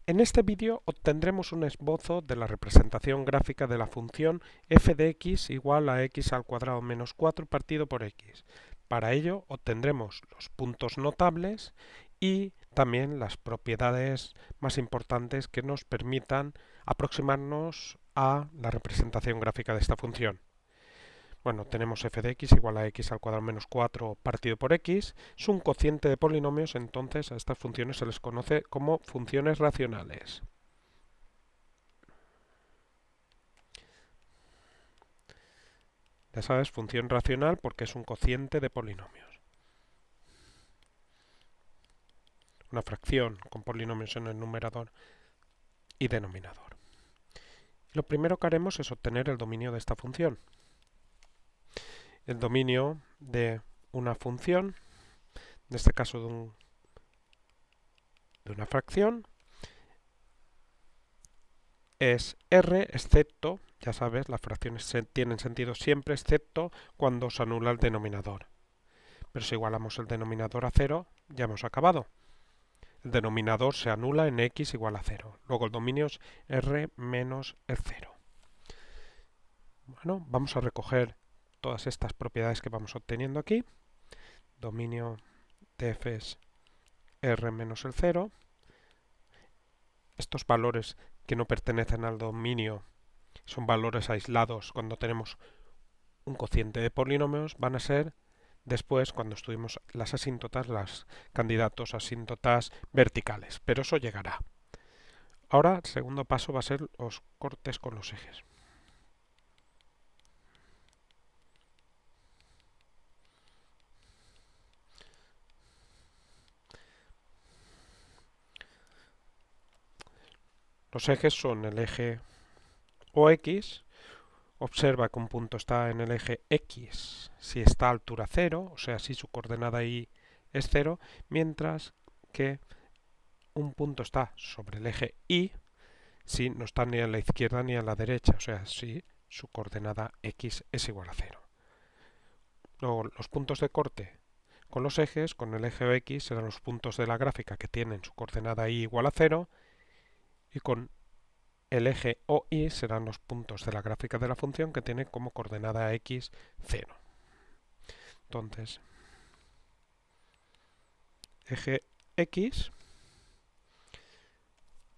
En este vídeo obtendremos un esbozo de la representación gráfica de la función f de x igual a x al cuadrado menos 4 partido por x. Para ello obtendremos los puntos notables y también las propiedades más importantes que nos permitan aproximarnos a la representación gráfica de esta función. Bueno, tenemos f de x igual a x al cuadrado menos 4 partido por x. Es un cociente de polinomios, entonces a estas funciones se les conoce como funciones racionales. Ya sabes, función racional porque es un cociente de polinomios. Una fracción con polinomios en el numerador y denominador. Lo primero que haremos es obtener el dominio de esta función. El dominio de una función, en este caso de una fracción, es R excepto, ya sabes, las fracciones tienen sentido siempre excepto cuando se anula el denominador. Pero si igualamos el denominador a 0, ya hemos acabado. El denominador se anula en x igual a 0. Luego el dominio es R menos el 0. Bueno, vamos a recoger todas estas propiedades que vamos obteniendo aquí. Dominio de f es R menos el 0. Estos valores que no pertenecen al dominio son valores aislados cuando tenemos un cociente de polinomios, van a ser después cuando estudiemos las asíntotas, los candidatos asíntotas verticales, pero eso llegará. Ahora el segundo paso va a ser los cortes con los ejes. Los ejes son el eje OX. Observa que un punto está en el eje X si está a altura 0, o sea, si su coordenada Y es 0, mientras que un punto está sobre el eje Y si no está ni a la izquierda ni a la derecha, o sea, si su coordenada X es igual a 0. Luego, los puntos de corte con los ejes, con el eje X, serán los puntos de la gráfica que tienen su coordenada Y igual a 0, y con el eje OY serán los puntos de la gráfica de la función que tiene como coordenada x 0. Entonces, eje x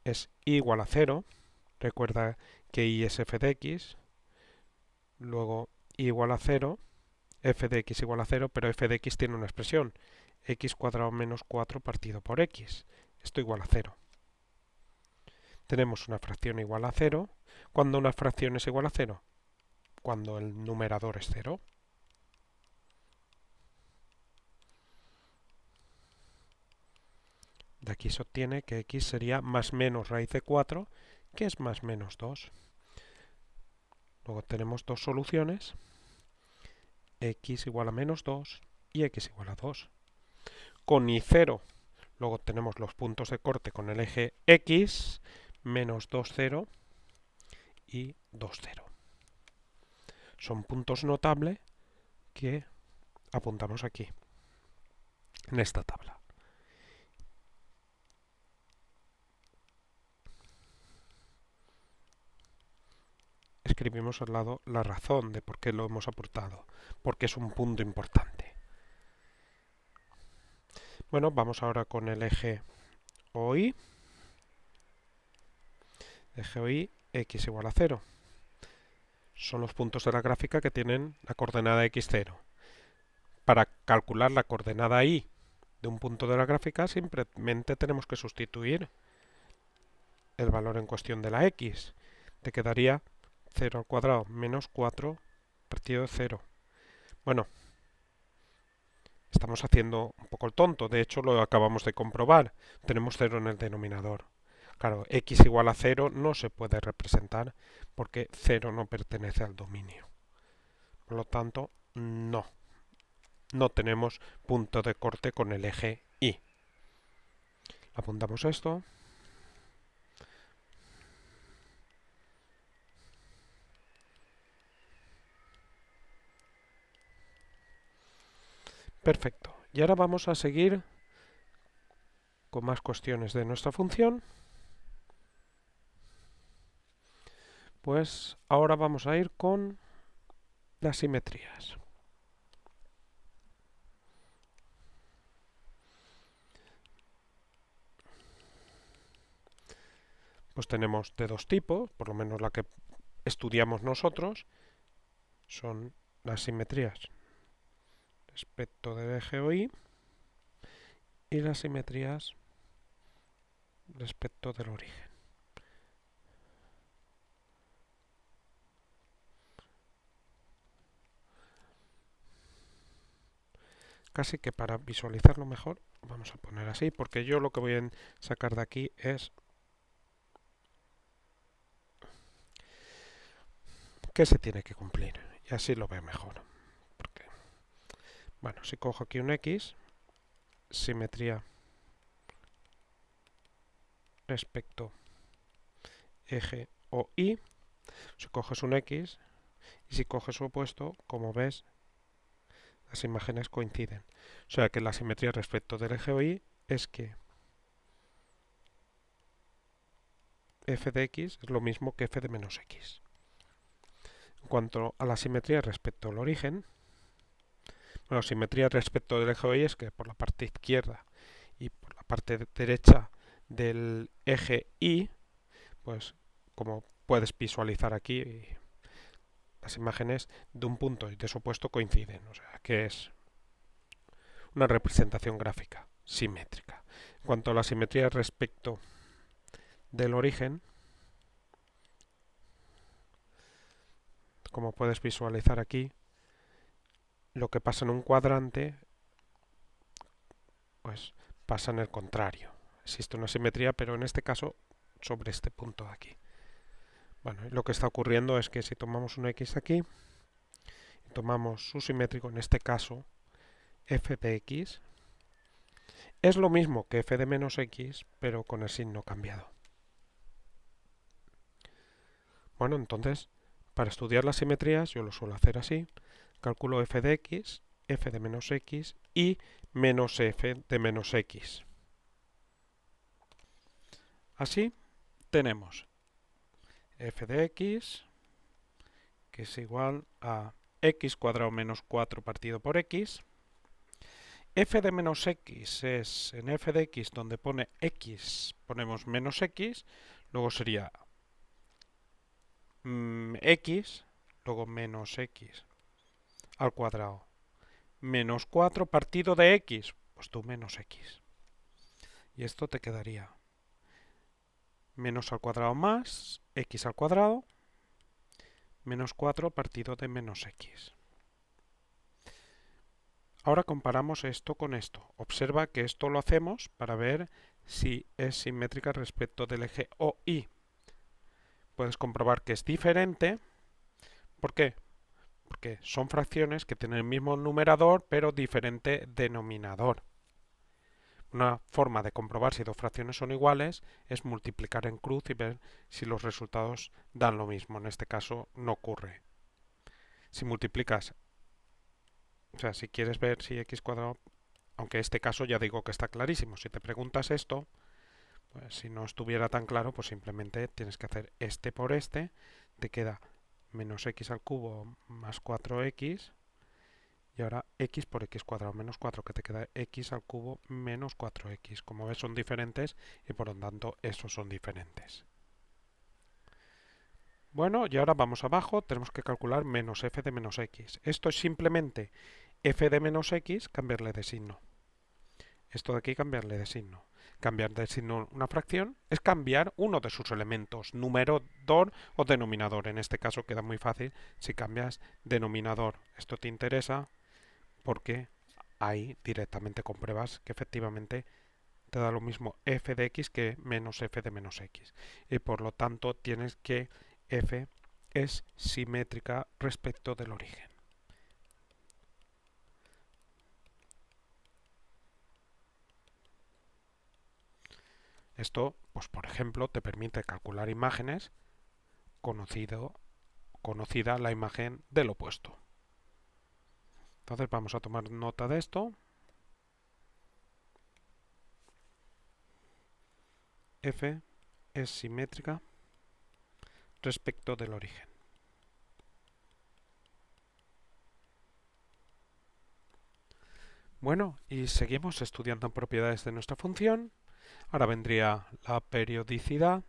es y igual a 0. Recuerda que y es f de x. Luego y igual a 0. F de x igual a 0, pero f de x tiene una expresión. X cuadrado menos 4 partido por x. Esto igual a 0. Tenemos una fracción igual a 0. ¿Cuándo una fracción es igual a 0? Cuando el numerador es 0. De aquí se obtiene que x sería más menos raíz de 4, que es más menos 2. Luego tenemos dos soluciones, x igual a menos 2 y x igual a 2. Con y0, luego tenemos los puntos de corte con el eje x, menos 2, 0 y 2, 0. Son puntos notables que apuntamos aquí, en esta tabla. Escribimos al lado la razón de por qué lo hemos aportado, porque es un punto importante. Bueno, vamos ahora con el eje OY. Eje OY, x igual a 0. Son los puntos de la gráfica que tienen la coordenada x0. Para calcular la coordenada y de un punto de la gráfica simplemente tenemos que sustituir el valor en cuestión de la x. Te quedaría 0 al cuadrado menos 4 partido de 0. Bueno, estamos haciendo un poco el tonto, de hecho lo acabamos de comprobar. Tenemos 0 en el denominador. Claro, x igual a 0 no se puede representar porque 0 no pertenece al dominio. Por lo tanto, no tenemos punto de corte con el eje Y. Apuntamos esto. Perfecto. Y ahora vamos a seguir con más cuestiones de nuestra función. Pues ahora vamos a ir con las simetrías. Pues tenemos de dos tipos, por lo menos la que estudiamos nosotros, son las simetrías respecto del eje OI y las simetrías respecto del origen. Casi que para visualizarlo mejor vamos a poner así, porque yo lo que voy a sacar de aquí es qué se tiene que cumplir, y así lo veo mejor. Porque, bueno, si cojo aquí un X, simetría respecto eje o Y, si coges un X y si coges su opuesto, como ves, las imágenes coinciden. O sea que la simetría respecto del eje o Y es que f de x es lo mismo que f de menos x. En cuanto a la simetría respecto al origen, bueno, simetría respecto del eje o Y es que por la parte izquierda y por la parte derecha del eje Y, pues como puedes visualizar aquí, las imágenes de un punto y de su opuesto coinciden, o sea que es una representación gráfica simétrica. En cuanto a la simetría respecto del origen, como puedes visualizar aquí, lo que pasa en un cuadrante, pues pasa en el contrario. Existe una simetría, pero en este caso sobre este punto de aquí. Bueno, lo que está ocurriendo es que si tomamos un x aquí, y tomamos su simétrico, en este caso f de x, es lo mismo que f de menos x, pero con el signo cambiado. Bueno, entonces, para estudiar las simetrías, yo lo suelo hacer así. Calculo f de x, f de menos x y menos f de menos x. Así tenemos f de x, que es igual a x cuadrado menos 4 partido por x. F de menos x es en f de x donde pone x, ponemos menos x, luego sería x, luego menos x al cuadrado, menos 4 partido de x, pues tú menos x. Y esto te quedaría menos al cuadrado más x al cuadrado, menos 4 partido de menos x. Ahora comparamos esto con esto. Observa que esto lo hacemos para ver si es simétrica respecto del eje OI. Puedes comprobar que es diferente. ¿Por qué? Porque son fracciones que tienen el mismo numerador pero diferente denominador. Una forma de comprobar si dos fracciones son iguales es multiplicar en cruz y ver si los resultados dan lo mismo. En este caso no ocurre. Si multiplicas, o sea, si quieres ver si x cuadrado, aunque en este caso ya digo que está clarísimo, si te preguntas esto, pues si no estuviera tan claro, pues simplemente tienes que hacer este por este, te queda menos x al cubo más 4x, y ahora x por x cuadrado menos 4, que te queda x al cubo menos 4x. Como ves son diferentes y por lo tanto estos son diferentes. Bueno, y ahora vamos abajo, tenemos que calcular menos f de menos x. Esto es simplemente f de menos x, cambiarle de signo. Esto de aquí cambiarle de signo. Cambiar de signo una fracción es cambiar uno de sus elementos, numerador o denominador. En este caso queda muy fácil si cambias denominador. Esto te interesa porque ahí directamente compruebas que efectivamente te da lo mismo f de x que menos f de menos x. Y por lo tanto tienes que f es simétrica respecto del origen. Esto, pues por ejemplo, te permite calcular imágenes conocida la imagen del opuesto. Entonces vamos a tomar nota de esto. F es simétrica respecto del origen. Bueno, y seguimos estudiando propiedades de nuestra función. Ahora vendría la periodicidad.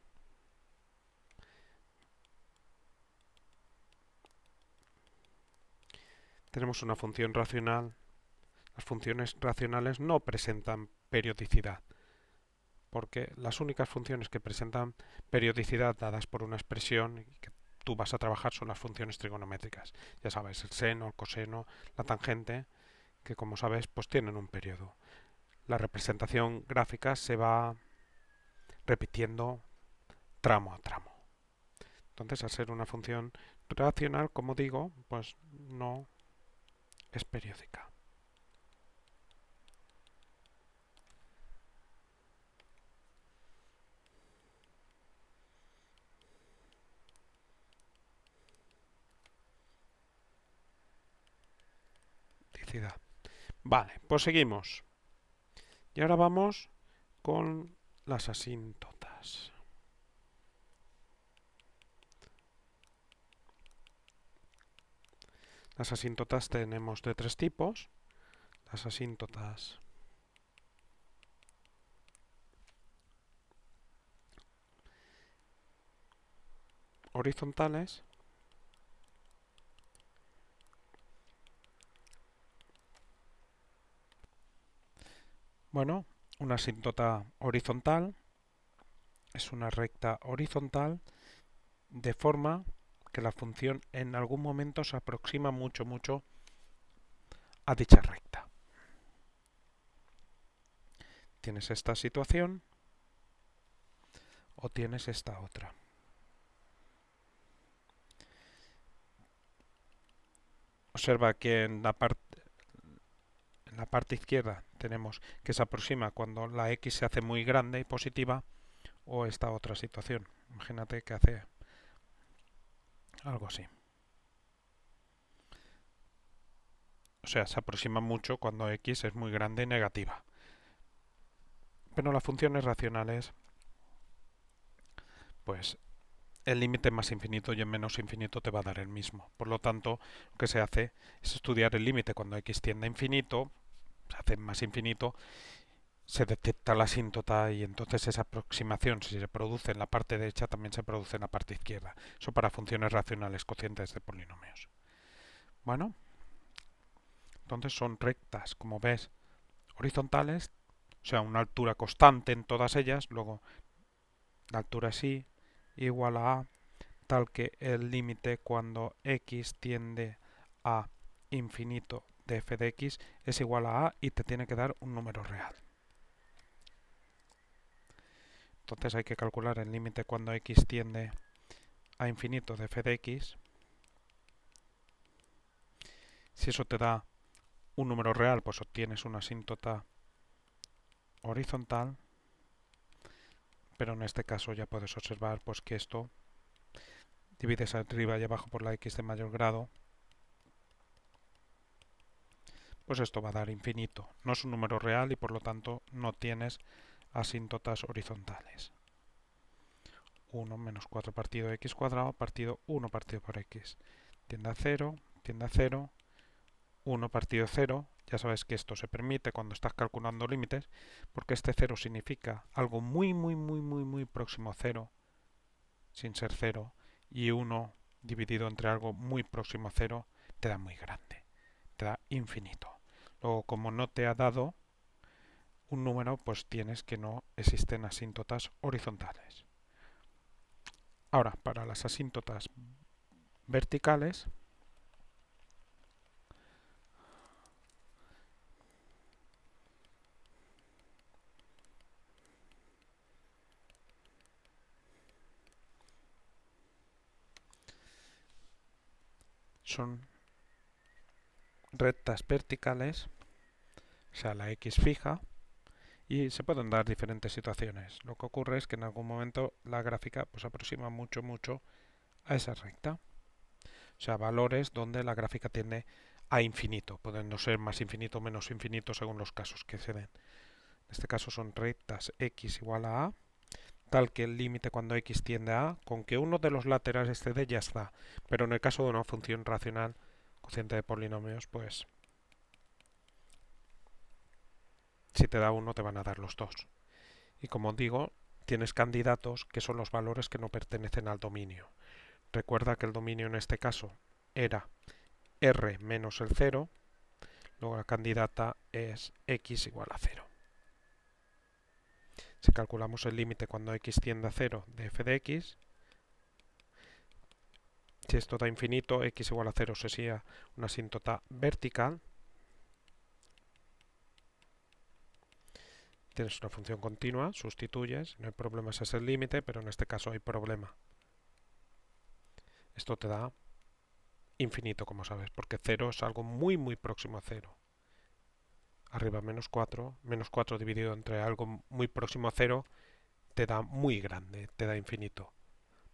Tenemos una función racional. Las funciones racionales no presentan periodicidad, porque las únicas funciones que presentan periodicidad dadas por una expresión que tú vas a trabajar son las funciones trigonométricas. Ya sabes, el seno, el coseno, la tangente, que como sabes, pues tienen un periodo. La representación gráfica se va repitiendo tramo a tramo. Entonces, al ser una función racional, como digo, pues no es periódica. Vale, pues seguimos. Y ahora vamos con las asíntotas. Las asíntotas tenemos de tres tipos. Las asíntotas horizontales, bueno, una asíntota horizontal es una recta horizontal de forma que la función en algún momento se aproxima mucho a dicha recta. Tienes esta situación o tienes esta otra. Observa que en la parte izquierda tenemos que se aproxima cuando la x se hace muy grande y positiva, o esta otra situación. Imagínate que hace algo así. O sea, se aproxima mucho cuando x es muy grande y negativa. Pero las funciones racionales, pues el límite más infinito y en menos infinito te va a dar el mismo. Por lo tanto, lo que se hace es estudiar el límite cuando x tiende a infinito, se hace más infinito, se detecta la asíntota y entonces esa aproximación, si se produce en la parte derecha, también se produce en la parte izquierda. Eso para funciones racionales cocientes de polinomios. Bueno, entonces son rectas, como ves, horizontales, o sea, una altura constante en todas ellas, luego la altura es y igual a tal que el límite cuando x tiende a infinito de f de x es igual a y te tiene que dar un número real. Entonces hay que calcular el límite cuando x tiende a infinito de f de x. Si eso te da un número real, pues obtienes una asíntota horizontal, pero en este caso ya puedes observar pues que esto divides arriba y abajo por la x de mayor grado, pues esto va a dar infinito. No es un número real y por lo tanto no tienes asíntotas horizontales. 1 menos 4 partido x cuadrado partido 1 partido por x. Tiende a 0, 1 partido 0. Ya sabes que esto se permite cuando estás calculando límites, porque este 0 significa algo muy próximo a 0, sin ser 0, y 1 dividido entre algo muy próximo a 0 te da muy grande, te da infinito. Luego, como no te ha dado un número, pues tienes que no existen asíntotas horizontales. Ahora, para las asíntotas verticales, son rectas verticales, o sea, la x fija, y se pueden dar diferentes situaciones. Lo que ocurre es que en algún momento la gráfica pues aproxima mucho a esa recta. O sea, valores donde la gráfica tiende a infinito. Pueden no ser más infinito o menos infinito según los casos que se den. En este caso son rectas x igual a tal que el límite cuando x tiende a, con que uno de los laterales cede ya está. Pero en el caso de una función racional, cociente de polinomios, pues si te da uno te van a dar los dos. Y como digo, tienes candidatos que son los valores que no pertenecen al dominio. Recuerda que el dominio en este caso era r menos el 0, luego la candidata es x igual a 0. Si calculamos el límite cuando x tiende a 0 de f de x, si esto da infinito, x igual a 0 sería una asíntota vertical. Tienes una función continua, sustituyes, no hay problema, ese es el límite, pero en este caso hay problema. Esto te da infinito, como sabes, porque 0 es algo muy muy próximo a 0. Arriba menos 4 dividido entre algo muy próximo a 0 te da muy grande, te da infinito.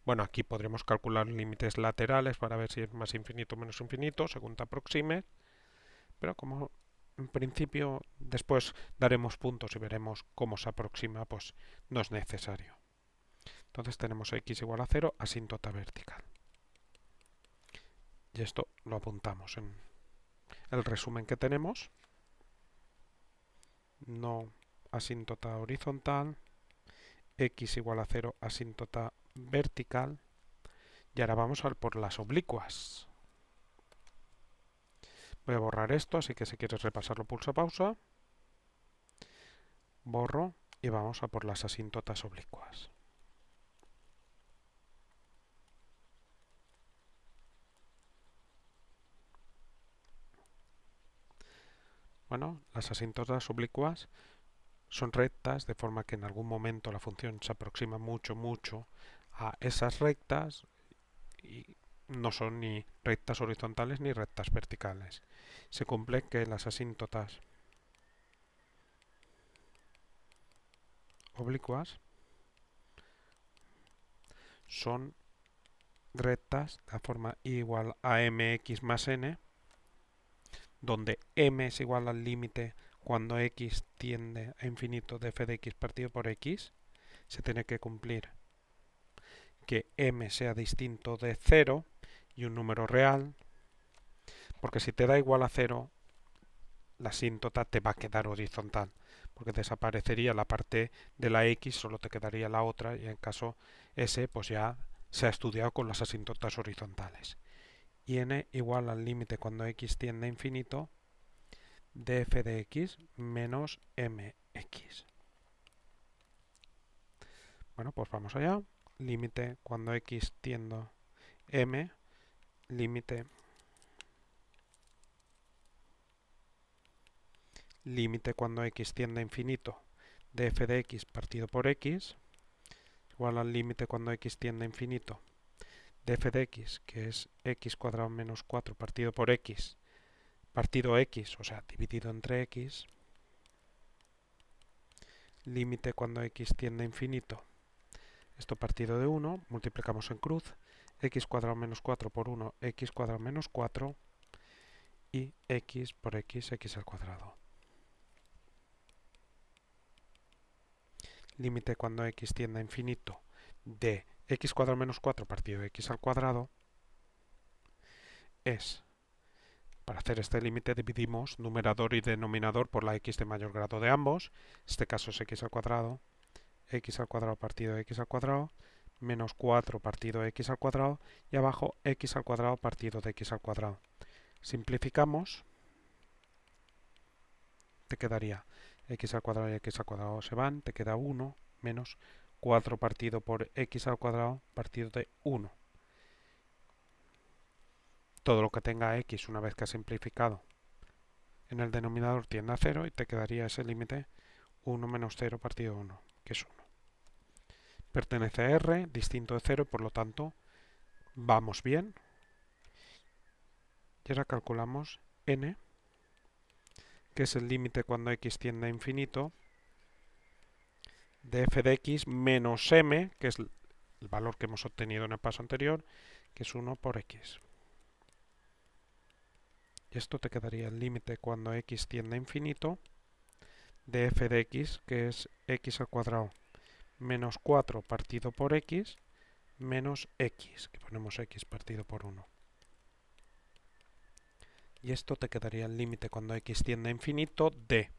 Bueno, aquí podremos calcular límites laterales para ver si es más infinito o menos infinito, según te aproximes, pero como en principio después daremos puntos y veremos cómo se aproxima, pues no es necesario. Entonces tenemos x igual a 0, asíntota vertical. Y esto lo apuntamos en el resumen que tenemos. No asíntota horizontal, x igual a 0, asíntota vertical. Y ahora vamos a por las oblicuas. Voy a borrar esto, así que si quieres repasarlo pulsa pausa. Borro y vamos a por las asíntotas oblicuas. Bueno, las asíntotas oblicuas son rectas, de forma que en algún momento la función se aproxima mucho a esas rectas y no son ni rectas horizontales ni rectas verticales. Se cumple que las asíntotas oblicuas son rectas de forma y igual a mx más n, donde m es igual al límite cuando x tiende a infinito de f de x partido por x. Se tiene que cumplir que m sea distinto de 0 y un número real, porque si te da igual a 0, la asíntota te va a quedar horizontal, porque desaparecería la parte de la x, solo te quedaría la otra, y en caso S, pues ya se ha estudiado con las asíntotas horizontales. Y n igual al límite cuando x tiende a infinito de f de x menos mx. Bueno, pues vamos allá. Límite cuando x tiende m, límite cuando x tiende a infinito de f de x partido por x igual al límite cuando x tiende a infinito de f de x, que es x cuadrado menos 4 partido por x partido x, o sea, dividido entre x, límite cuando x tiende a infinito, esto partido de 1, multiplicamos en cruz, x cuadrado menos 4 por 1, x cuadrado menos 4, y x por x, x al cuadrado. Límite cuando x tiende a infinito de x cuadrado menos 4 partido de x al cuadrado es, para hacer este límite dividimos numerador y denominador por la x de mayor grado de ambos, en este caso es x al cuadrado partido de x al cuadrado, menos 4 partido de x al cuadrado, y abajo x al cuadrado partido de x al cuadrado. Simplificamos, te quedaría x al cuadrado y x al cuadrado se van, te queda 1 menos 4 partido por x al cuadrado partido de 1. Todo lo que tenga x una vez que has simplificado en el denominador tiende a 0 y te quedaría ese límite 1 menos 0 partido de 1, que es 1. Pertenece a R, distinto de 0 y por lo tanto vamos bien. Y ahora calculamos n, que es el límite cuando x tiende a infinito de f de x menos m, que es el valor que hemos obtenido en el paso anterior, que es 1 por x. Y esto te quedaría el límite cuando x tiende a infinito de f de x, que es x al cuadrado menos 4 partido por x menos x, que ponemos x partido por 1. Y esto te quedaría el límite cuando x tiende a infinito de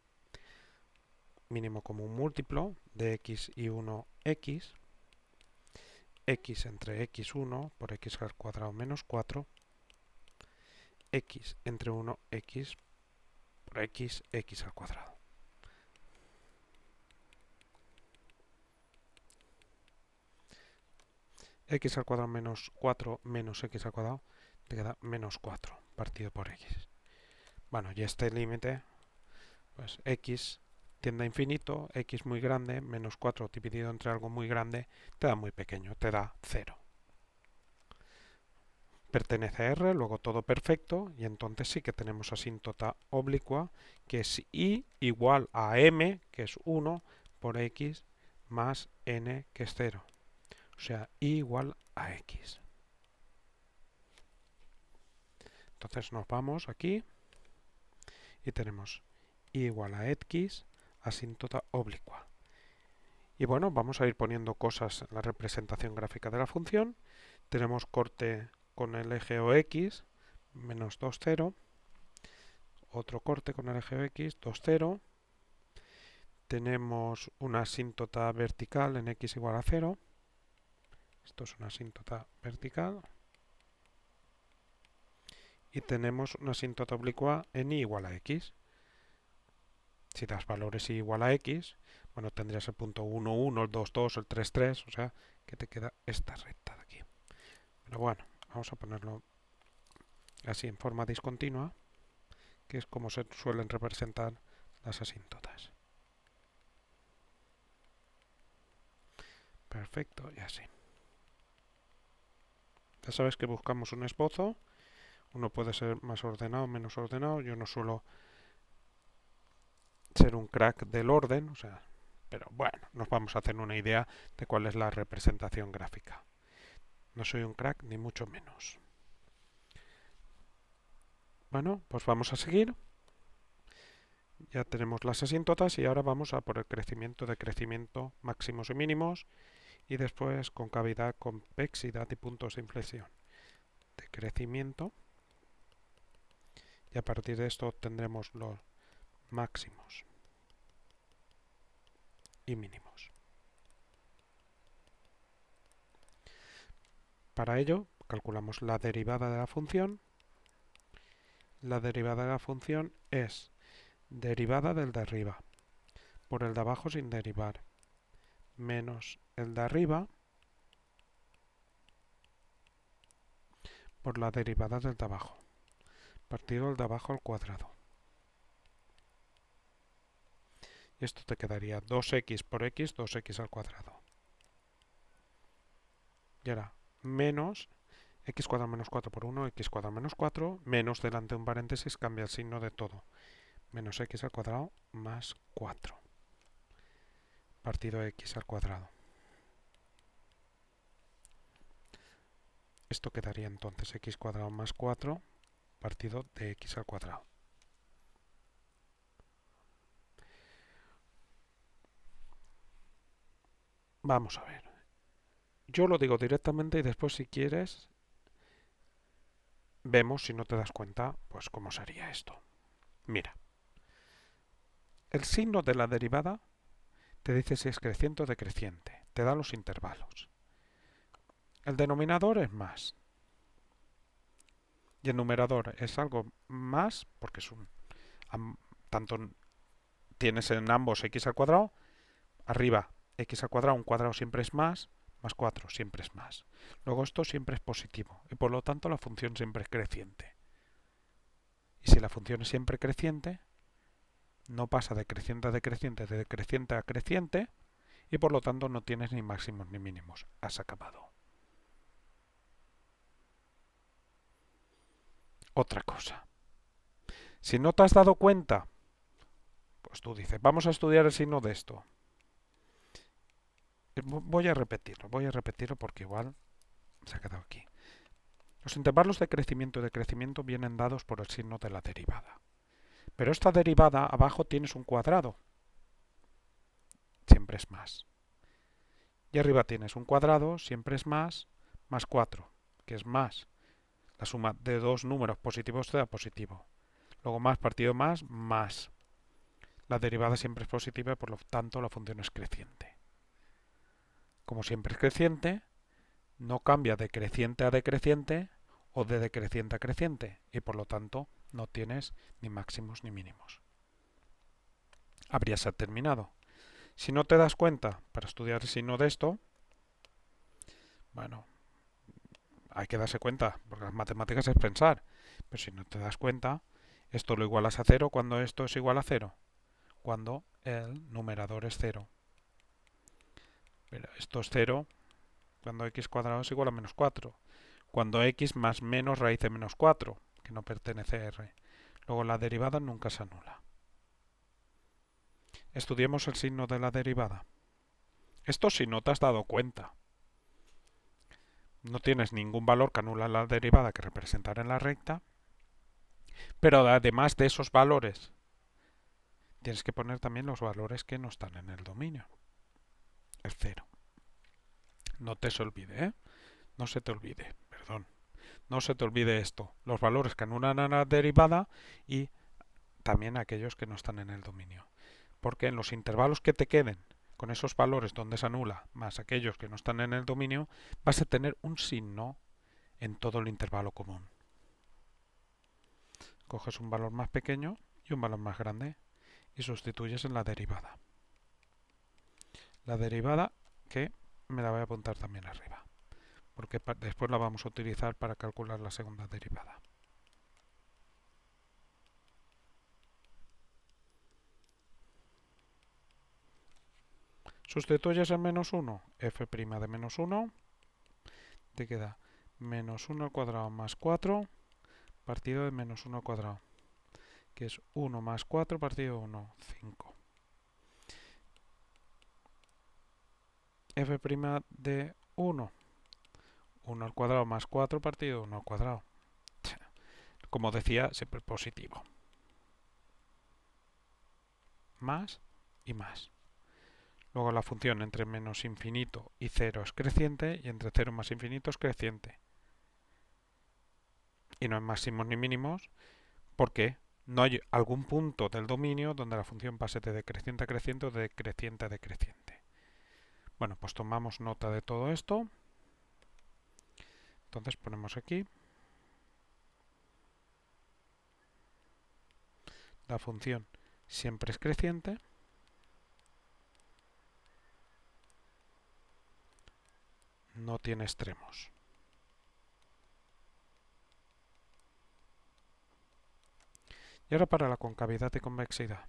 mínimo común múltiplo de x y 1 x entre x1 por x al cuadrado menos 4, x entre 1 x por x al cuadrado. X al cuadrado menos 4 menos x al cuadrado te queda menos 4 partido por x. Bueno, y este límite, pues x tiende a infinito, x muy grande, menos 4 dividido entre algo muy grande, te da muy pequeño, te da 0. Pertenece a R, luego todo perfecto, y entonces sí que tenemos asíntota oblicua, que es y igual a m, que es 1, por x, más n, que es 0. O sea, y igual a x. Entonces nos vamos aquí y tenemos y igual a x, asíntota oblicua. Y bueno, vamos a ir poniendo cosas en la representación gráfica de la función. Tenemos corte con el eje OX, menos 2, 0. Otro corte con el eje OX, 2, 0. Tenemos una asíntota vertical en x igual a 0. Esto es una asíntota vertical. Y tenemos una asíntota oblicua en y igual a x. Si das valores y igual a x, bueno, tendrías el punto 1, 1, el 2, 2, el 3, 3, o sea, que te queda esta recta de aquí. Pero bueno, vamos a ponerlo así en forma discontinua, que es como se suelen representar las asíntotas. Perfecto, y así. Ya sabes que buscamos un esbozo. Uno puede ser más ordenado o menos ordenado. Yo no suelo ser un crack del orden, o sea, pero bueno, nos vamos a hacer una idea de cuál es la representación gráfica. No soy un crack ni mucho menos. Bueno, pues vamos a seguir. Ya tenemos las asíntotas y ahora vamos a por el crecimiento de crecimiento máximos y mínimos y después concavidad, convexidad y puntos de inflexión de crecimiento. Y a partir de esto obtendremos los máximos y mínimos. Para ello calculamos la derivada de la función. La derivada de la función es derivada del de arriba por el de abajo sin derivar menos el de arriba por la derivada del de abajo partido del de abajo al cuadrado. Y esto te quedaría 2x por x, 2x al cuadrado. Y ahora menos x cuadrado menos 4 por 1, x cuadrado menos 4, menos delante de un paréntesis cambia el signo de todo. Menos x al cuadrado más 4 partido de x al cuadrado. Esto quedaría entonces x cuadrado más 4 partido de x al cuadrado. Vamos a ver. Yo lo digo directamente y después si quieres vemos, si no te das cuenta, pues cómo sería esto. Mira. El signo de la derivada te dice si es creciente o decreciente. Te da los intervalos. El denominador es más. Y el numerador es algo más, porque es un... tanto tienes en ambos x al cuadrado, arriba x al cuadrado, un cuadrado siempre es más 4 siempre es más. Luego esto siempre es positivo y por lo tanto la función siempre es creciente. Y si la función es siempre creciente, no pasa de creciente a decreciente, de decreciente a creciente y por lo tanto no tienes ni máximos ni mínimos. Has acabado. Otra cosa. Si no te has dado cuenta, pues tú dices, vamos a estudiar el signo de esto. Voy a repetirlo porque igual se ha quedado aquí. Los intervalos de crecimiento y decrecimiento vienen dados por el signo de la derivada. Pero esta derivada abajo tienes un cuadrado. Siempre es más. Y arriba tienes un cuadrado, siempre es más 4, que es más. La suma de dos números positivos te da positivo. Luego más partido más. La derivada siempre es positiva y por lo tanto la función es creciente. Como siempre es creciente, no cambia de creciente a decreciente o de decreciente a creciente y por lo tanto no tienes ni máximos ni mínimos. Habrías terminado. Si no te das cuenta para estudiar el signo de esto, bueno, hay que darse cuenta, porque las matemáticas es pensar, pero si no te das cuenta, esto lo igualas a cero cuando esto es igual a cero, cuando el numerador es cero. Pero esto es cero cuando x cuadrado es igual a menos 4, cuando x más menos raíz de menos 4, que no pertenece a r. Luego la derivada nunca se anula. Estudiemos el signo de la derivada. Esto si no te has dado cuenta. No tienes ningún valor que anula la derivada que representar en la recta, pero además de esos valores, tienes que poner también los valores que no están en el dominio. El 0. No te se olvide, ¿eh? No se te olvide, perdón. No se te olvide esto. Los valores que anulan a la derivada y también aquellos que no están en el dominio. Porque en los intervalos que te queden con esos valores donde se anula más aquellos que no están en el dominio, vas a tener un signo en todo el intervalo común. Coges un valor más pequeño y un valor más grande y sustituyes en la derivada. La derivada que me la voy a apuntar también arriba, porque después la vamos a utilizar para calcular la segunda derivada. Sustituyes en menos 1, f' de menos 1, te queda menos 1 al cuadrado más 4 partido de menos 1 al cuadrado, que es 1 más 4 partido de 1, 5. f' de 1, 1 al cuadrado más 4 partido de 1 al cuadrado. Como decía, siempre positivo. Más y más. Luego la función entre menos infinito y 0 es creciente y entre 0 más infinito es creciente. Y no hay máximos ni mínimos porque no hay algún punto del dominio donde la función pase de decreciente a creciente o de decreciente a decreciente. Bueno, pues tomamos nota de todo esto. Entonces ponemos aquí la función siempre es creciente. No tiene extremos. Y ahora para la concavidad y convexidad.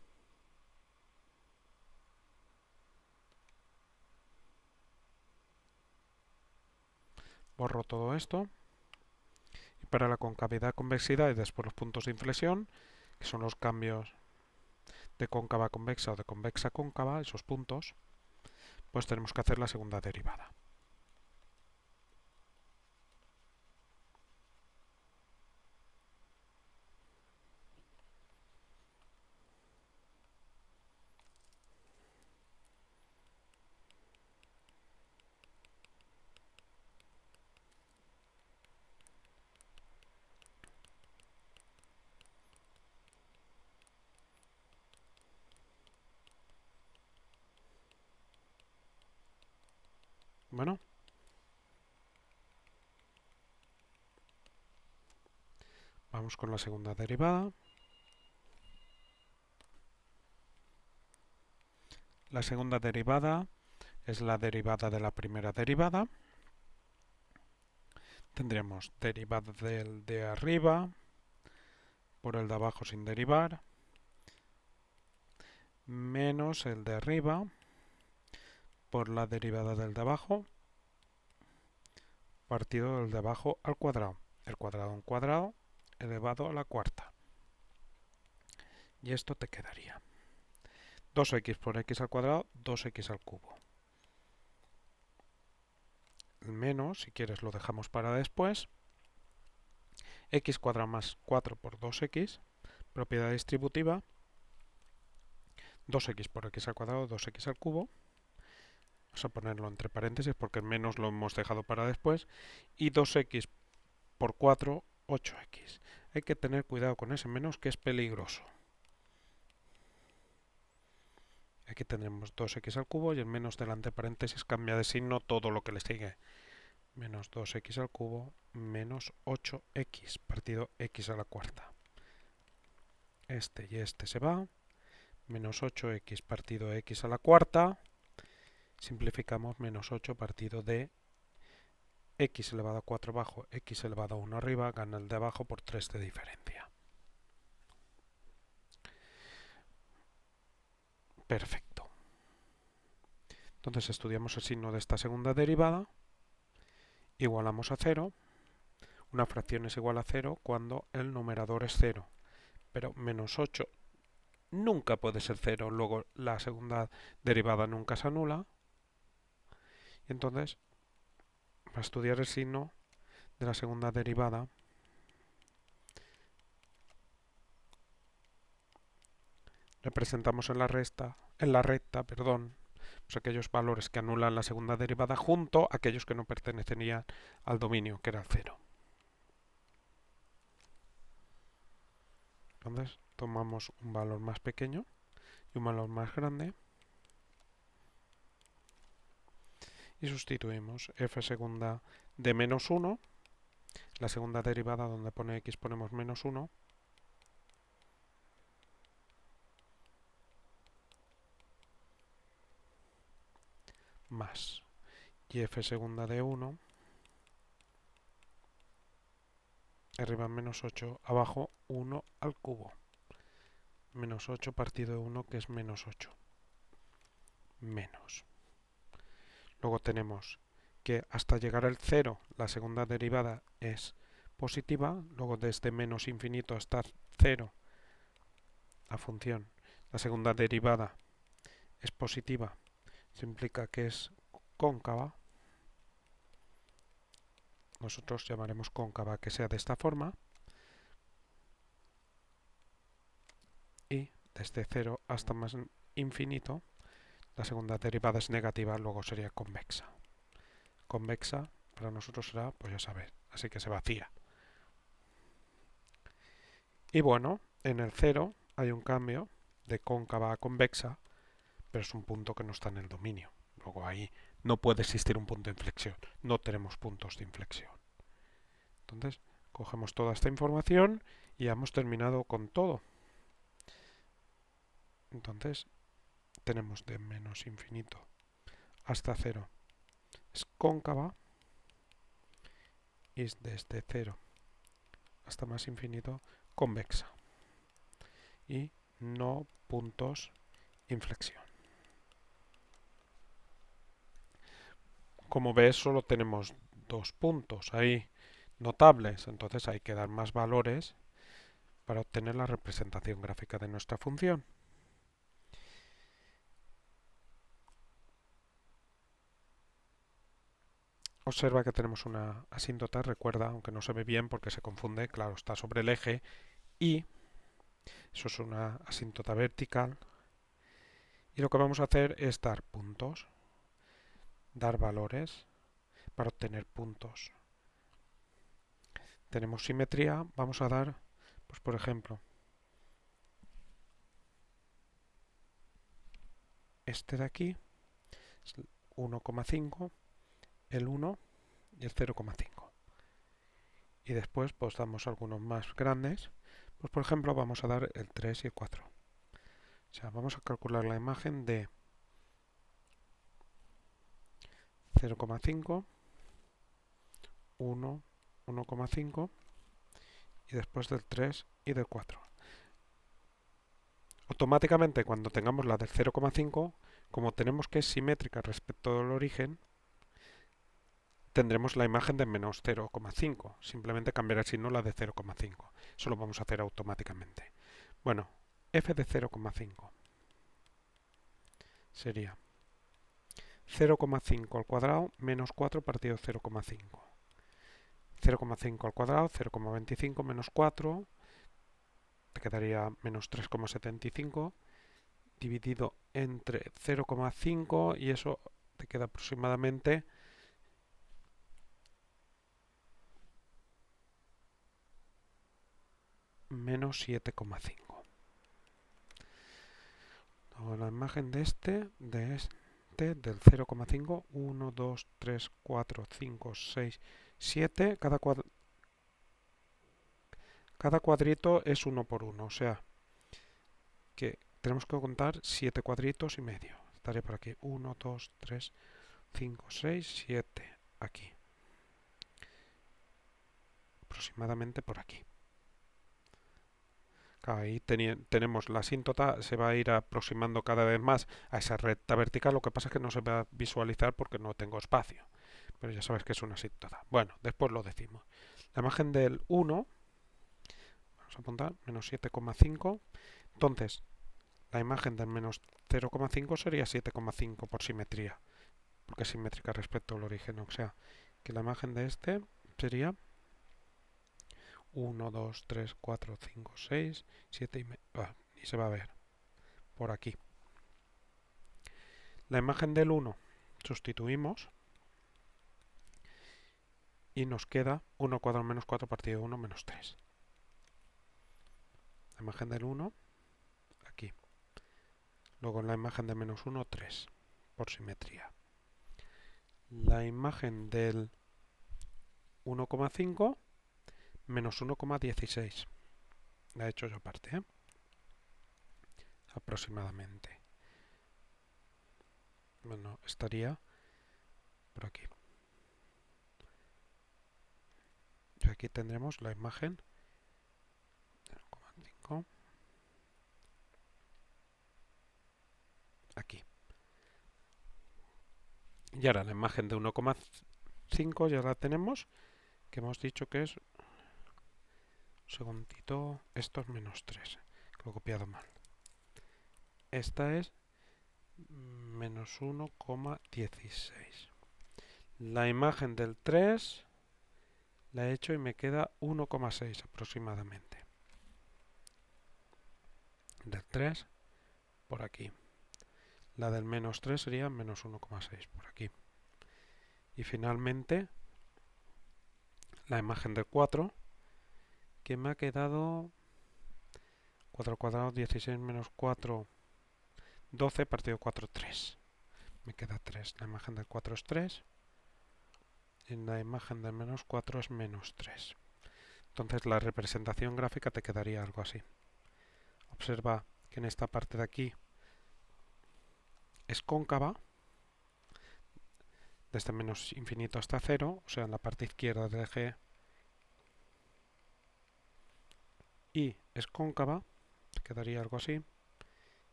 Borro todo esto. Y para la concavidad, convexidad y después los puntos de inflexión, que son los cambios de cóncava a convexa o de convexa a cóncava, esos puntos, pues tenemos que hacer la segunda derivada. Bueno, vamos con la segunda derivada. La segunda derivada es la derivada de la primera derivada. Tendremos derivada del de arriba por el de abajo sin derivar, menos el de arriba por la derivada del de abajo, partido del de abajo al cuadrado. El cuadrado en cuadrado elevado a la cuarta. Y esto te quedaría 2x por x al cuadrado, 2x al cubo. El menos, si quieres, lo dejamos para después. X cuadrado más 4 por 2x, propiedad distributiva. 2x por x al cuadrado, 2x al cubo. Vamos a ponerlo entre paréntesis porque el menos lo hemos dejado para después. Y 2x por 4, 8x. Hay que tener cuidado con ese menos que es peligroso. Aquí tendremos 2x al cubo y el menos delante paréntesis cambia de signo todo lo que le sigue. Menos 2x al cubo menos 8x partido x a la cuarta. Este y este se va. Menos 8x partido x a la cuarta. Simplificamos menos 8 partido de x elevado a 4 abajo, x elevado a 1 arriba, gana el de abajo por 3 de diferencia. Perfecto. Entonces estudiamos el signo de esta segunda derivada. Igualamos a 0. Una fracción es igual a 0 cuando el numerador es 0. Pero menos 8 nunca puede ser 0. Luego la segunda derivada nunca se anula. Y entonces, para estudiar el signo de la segunda derivada, representamos en la recta, pues aquellos valores que anulan la segunda derivada junto a aquellos que no pertenecerían al dominio, que era el 0. Entonces tomamos un valor más pequeño y un valor más grande y sustituimos f segunda de menos 1, la segunda derivada donde pone x ponemos menos 1, más y f segunda de 1, arriba menos 8, abajo 1 al cubo. Menos 8 partido de 1 que es menos 8. Menos. Luego tenemos que hasta llegar al 0 la segunda derivada es positiva. Luego desde menos infinito hasta 0 la función, la segunda derivada es positiva. Eso implica que es cóncava. Nosotros llamaremos cóncava que sea de esta forma. Y desde 0 hasta más infinito, la segunda derivada es negativa, luego sería convexa. Convexa para nosotros será, pues ya sabéis, así que se vacía. Y bueno, en el 0 hay un cambio de cóncava a convexa, pero es un punto que no está en el dominio. Luego ahí no puede existir un punto de inflexión, no tenemos puntos de inflexión. Entonces, cogemos toda esta información y ya hemos terminado con todo. Entonces, tenemos de menos infinito hasta 0 es cóncava y desde 0 hasta más infinito convexa y no puntos inflexión. Como ves, solo tenemos 2 puntos ahí notables, entonces hay que dar más valores para obtener la representación gráfica de nuestra función. Observa que tenemos una asíntota, recuerda, aunque no se ve bien porque se confunde, claro, está sobre el eje y eso es una asíntota vertical. Y lo que vamos a hacer es dar puntos, dar valores para obtener puntos. Tenemos simetría, vamos a dar, pues por ejemplo, este de aquí, es 1,5, el 1 y el 0,5. Y después pues damos algunos más grandes, pues por ejemplo vamos a dar el 3 y el 4. O sea, vamos a calcular la imagen de 0,5, 1, 1,5 y después del 3 y del 4. Automáticamente cuando tengamos la del 0,5, como tenemos que es simétrica respecto al origen, tendremos la imagen de menos 0,5. Simplemente cambiará el signo la de 0,5. Eso lo vamos a hacer automáticamente. Bueno, f de 0,5 sería 0,5 al cuadrado menos 4 partido 0,5. 0,5 al cuadrado, 0,25 menos 4, te quedaría menos 3,75 dividido entre 0,5 y eso te queda aproximadamente menos 7,5. La imagen de este del 0,5, 1, 2, 3, 4, 5, 6, 7, cada cuadrito es 1 por 1, o sea que tenemos que contar 7 cuadritos y medio. Estaré por aquí, 1, 2, 3, 5, 6, 7, aquí, aproximadamente por aquí. Ahí tenemos la asíntota, se va a ir aproximando cada vez más a esa recta vertical, lo que pasa es que no se va a visualizar porque no tengo espacio, pero ya sabes que es una asíntota. Bueno, después lo decimos. La imagen del 1, vamos a apuntar, menos 7,5, entonces la imagen del menos 0,5 sería 7,5 por simetría, porque es simétrica respecto al origen, o sea, que la imagen de este sería 1, 2, 3, 4, 5, 6, 7 y medio. Ni se va a ver. Por aquí. La imagen del 1 sustituimos y nos queda 1 cuadrado menos 4 partido de 1 menos 3. La imagen del 1 aquí. Luego en la imagen de menos 1, 3 por simetría. La imagen del 1,5 menos 1,16. La he hecho yo aparte, ¿eh? Aproximadamente. Bueno, estaría por aquí. Y aquí tendremos la imagen 0,5 aquí. Y ahora la imagen de 1,5 ya la tenemos, que hemos dicho que es, un segundito, esto es menos 3, que lo he copiado mal. Esta es menos 1,16. La imagen del 3 la he hecho y me queda 1,6 aproximadamente. Del 3 por aquí. La del menos 3 sería menos 1,6 por aquí. Y finalmente la imagen del 4, que me ha quedado 4 al cuadrado, 16 menos 4, 12 partido 4, 3. Me queda 3. La imagen del 4 es 3. Y la imagen del menos 4 es menos 3. Entonces la representación gráfica te quedaría algo así. Observa que en esta parte de aquí es cóncava, desde menos infinito hasta 0, o sea, en la parte izquierda del eje Y es cóncava, te quedaría algo así.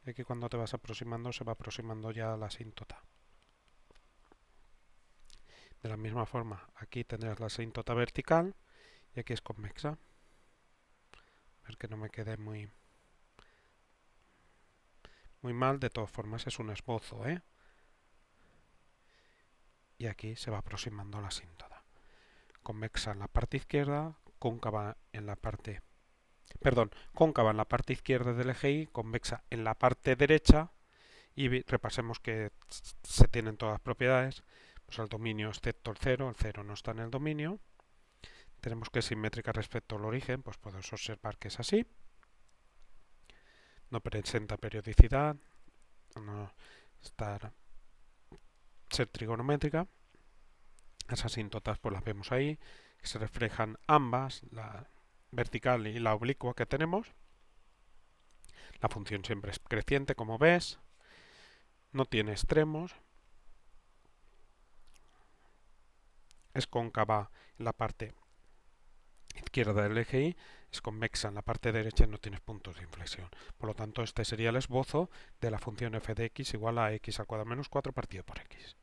Y aquí cuando te vas aproximando se va aproximando ya a la asíntota. De la misma forma, aquí tendrás la asíntota vertical y aquí es convexa. A ver que no me quede muy mal, de todas formas es un esbozo, ¿eh? Y aquí se va aproximando a la asíntota. Convexa en la parte izquierda, cóncava en la parte... cóncava en la parte izquierda del eje Y, convexa en la parte derecha, y repasemos que se tienen todas las propiedades, pues el dominio excepto el 0 no está en el dominio, tenemos que es simétrica respecto al origen, pues podemos observar que es así, no presenta periodicidad, no ser trigonométrica, las asíntotas pues las vemos ahí, que se reflejan ambas, la vertical y la oblicua que tenemos, la función siempre es creciente como ves, no tiene extremos, es cóncava en la parte izquierda del eje Y, es convexa en la parte derecha y no tienes puntos de inflexión. Por lo tanto, este sería el esbozo de la función f de x igual a x al cuadrado menos 4 partido por x.